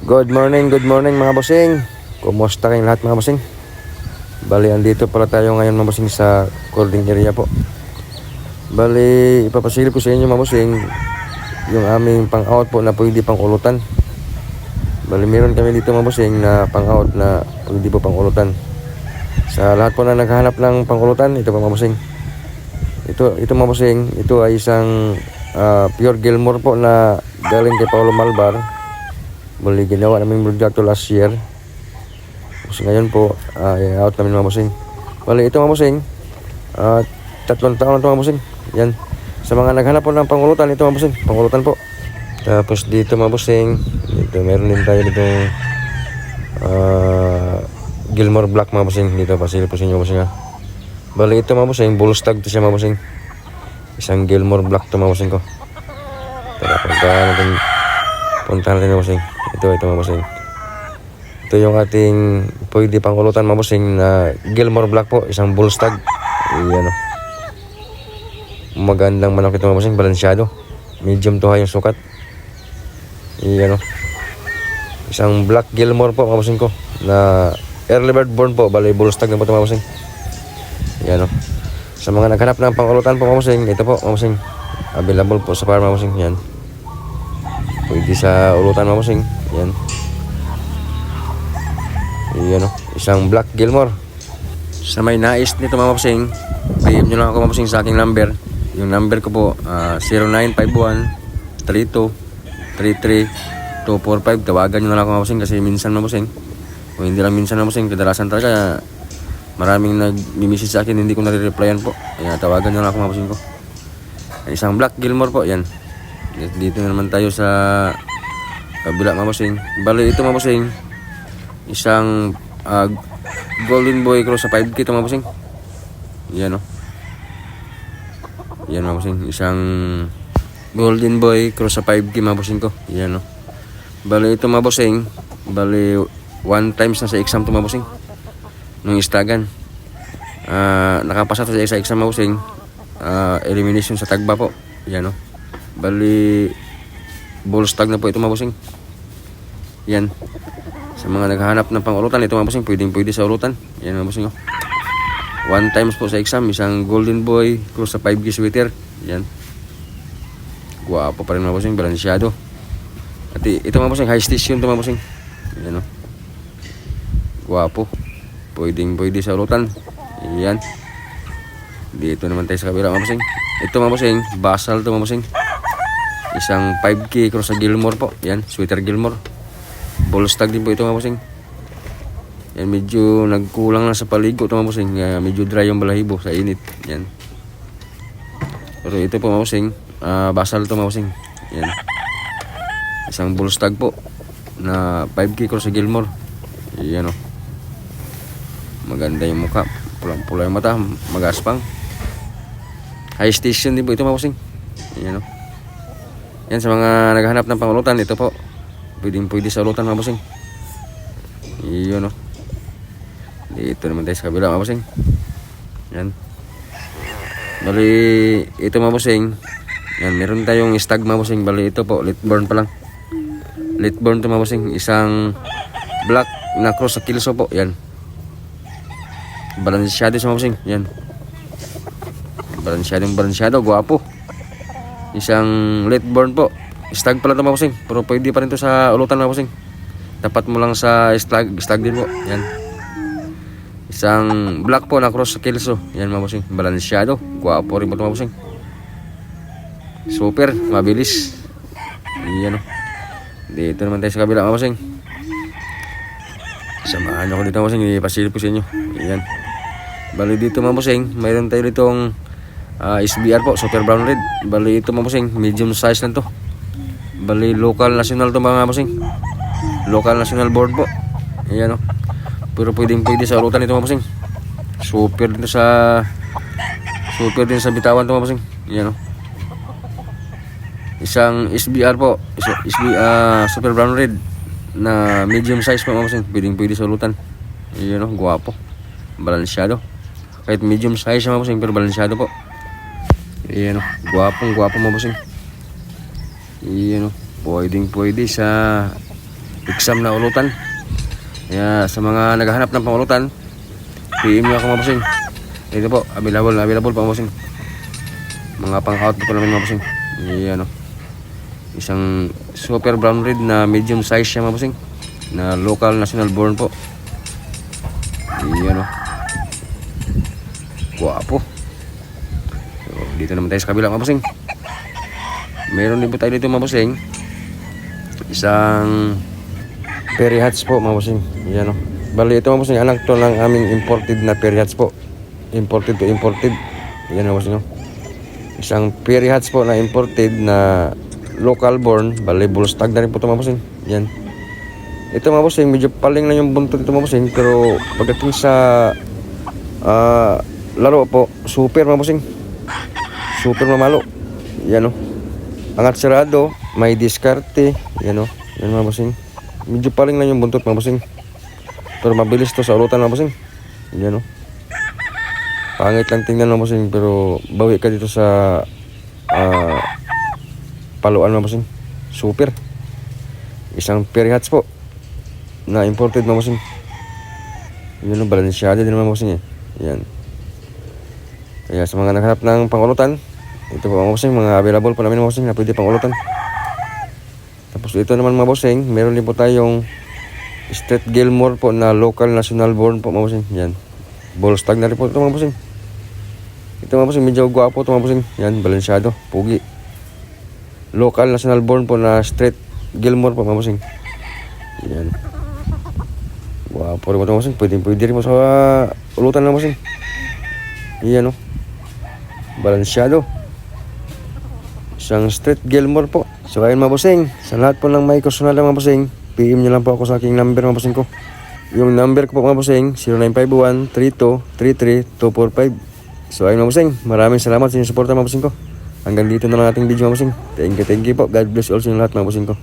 Good morning mga bossing. Kumusta kayong lahat mga bossing? Bali, andito pala tayo ngayon mga bossing sa cording area po. Bali, ipapasilip ko sa inyo mga bossing yung aming pang-out po na pwede pang ulutan. Bali, meron kami dito mga bossing na pang-out na pwede po pang ulutan. Sa lahat po na naghahanap ng pang-ulutan, ito po mga bossing. Ito mga bossing, ito ay isang pure Gilmore po na galing kay Paulo Malbar. Bali, ginawa namin produkto last year. Kasi ngayon po, out namin mga bossing. Bali, ito mga bossing, 3 taon na ito mga bossing. Yan. Sa mga naghanap po ng pangulutan, ito mga bossing, pangulutan po. Tapos dito mga bossing, dito meron din tayo dito Gilmore Black mga bossing. Dito, pasilip po sa inyo mga bossing ha. Bali, ito mga bossing, bull stag to siya mga bossing. Isang Gilmore Black to mga bossing ko. Tara, punta natin mga bossing. Ito mga bossing. Ito yung ating pwede pang ulutan mga bossing na Gilmore Black po. Isang bull stag. Ayan o. Magandang manok ito mga bossing. Balansyado. Medium to high yung sukat. Ayan o. Isang Black Gilmore po mga bossing ko. Na early bird born po. Bali bull stag na po ito mga bossing. Ayan o. Sa mga naghanap ng pang ulutan po mga bossing, ito po mga bossing. Available po sa farm mga bossing. Yan. Pwede sa ulutan mga bossing. Yan. Yan o. Isang Black Gilmore. Sa may nais nito mga bossing, PM nyo lang ako mga bossing sa aking number. Yung number ko po 0951-32-33-245. Tawagan nyo lang ako mga bossing kasi minsan mga bossing, kung hindi lang minsan mga bossing, kadalasan talaga maraming nag-message sa akin, hindi ko nare-replyan po. Kaya tawagan nyo lang ako mga bossing ko. Isang Black Gilmore po. Yan. Dito na naman tayo sa kabila mga bossing. Bali, ito mga bossing, isang Golden Boy Cross sa 5K ito mga bossing. Yan o. Yan mga bossing. Isang Golden Boy Cross sa 5K mga bossing ko. Yan o. Bali, ito mga bossing, bali 1 times na sa exam ito mga bossing. Nung istagan, nakapasa ito sa exam mga bossing. Elimination sa tagba po. Yan o. Bali, bull stag na po ito mga bossing. Yan. Sa mga naghahanap ng pang-ulutan, ito mga bossing, pwede sa ulutan. Yan mga bossing. 1 times po sa exam, isang Golden Boy Cross sa 5K sweater. Yan. Guwapo pa rin mga bossing, balansyado. At ito mga bossing, high station ito mga bossing. Yan o. Guwapo. Pwede sa ulutan. Yan. Dito naman tayo sa kabila mga bossing. Ito mga bossing, basal ito mga bossing. Isang 5K Cross sa Gilmore po. Yan, sweater Gilmore. Bull stag din po ito mga bossing. Yan, medyo nagkulang na sa paligo ito mga bossing. Medyo dry yung balahibo sa init. Yan. Pero ito po mga bossing, basal ito mga bossing. Yan. Isang bull stag po na 5K Cross sa Gilmore. Yan o. Maganda yung mukha. Pulang-pula yung mata. Magaspang. High station din po ito mga bossing. Yan o. Yan, sa mga naghahanap ng pangulutan, ito po. Pwede sa ulutan mga bossing. Iyon o. Dito naman tayo sa kabila mga bossing. Yan. Bali, ito mga bossing. Yan, meron tayong stag mga bossing. Bali, ito po, late born pa lang. Late born ito mga bossing. Isang Black na Cross sa Kilso po. Yan. Balansyado sa mga bossing. Yan. Balansyado, guwapo. Isang late born po. Stag pala ito mga bossing. Pero pwede pa rin ito sa ulutan mga bossing. Tapat mo lang sa stag din po. Yan. Isang black po na Cross sa Kilso. Yan mga bossing. Balansyado. Guwapo rin po ito mga bossing. Super. Mabilis. Yan o. Dito naman tayo sa kabila mga bossing. Samahan nyo ko dito mga bossing. Ipasilip ko sa inyo. Yan. Bali dito mga bossing, mayroon tayo ditong SBR po, Super Brown Red. Bali ito mga bossing, medium size lang to. Bali local national to mga bossing. Local national board po. Ayan o. Pero pwede sa ulutan ito mga bossing. Super din sa bitawan to mga bossing. Ayan o. Isang SBR po, Super Brown Red na medium size po mga bossing. Pwede sa ulutan. Ayan o, guwapo. Balansyado. Kahit medium size mga bossing, pero balansyado po. Ayan o, guwapo mga bossing. Ayan o, pwede sa exam na ulutan. Kaya sa mga naghahanap ng pangulutan, PM nyo ako mga bossing. Ito po, available pa mga bossing. Mga pang-output po namin mga bossing. Yan o. Isang super brown red na medium size siya mga bossing. Na local national born po. Yan o. Guwapo. So, dito naman tayo sa kabila mga bossing. Meron din po tayo dito mga bossing. Isang Perry hats po mga bossing. Yan o. Bali ito mga bossing, anak to ng aming imported na Perry hats po. Imported to imported. Yan mga bossing o. Isang Perry hats po na imported na local born. Bali bull stag na rin po ito mga bossing. Yan. Ito mga bossing, medyo paling lang yung buntot ito mga bossing. Pero pagdating sa laro po, super mga bossing. Super mamalo. Yan o. Angat sarado, may diskarte. Yan o. Yan mga bossing. Medyo paling lang yung buntot mga bossing. Pero mabilis to sa urutan mga bossing. Yan o. Pangit lang tingnan mga bossing. Pero bawi ka dito sa paluan mga bossing. Super. Isang Perry hats po na imported mga bossing. Yan o. Balansyado din mga bossing eh. Yan. Kaya sa mga naghanap ng pangulutan, ito po mga bossing, mga available po namin mga bossing na pwede pangulutan. Tapos ito naman mga bossing, meron din po tayong Street Gilmore po na local national born po mga bossing. Yan. Bull stag na rin po ito mga bossing. Ito mga bossing, medyo guwapo ito mga bossing. Yan, balansyado, pugi. Local national born po na Street Gilmore po mga bossing. Yan. Guwapo rin po ito mga bossing. Pwede rin po sa ulutan mga bossing. Yan o. Balansyado. Isang Street Gilmore po. So ayun mga bossing, sa lahat po ng may personal na mga bossing, PM nyo lang po ako sa aking number mga bossing ko. Yung number ko po mga bossing, 0951-3233-245. So ayun mga bossing, maraming salamat sa inyong suporta mga bossing ko. Hanggang dito na lang ating video mga bossing. Thank you po. God bless all sa inyo lahat mga bossing ko.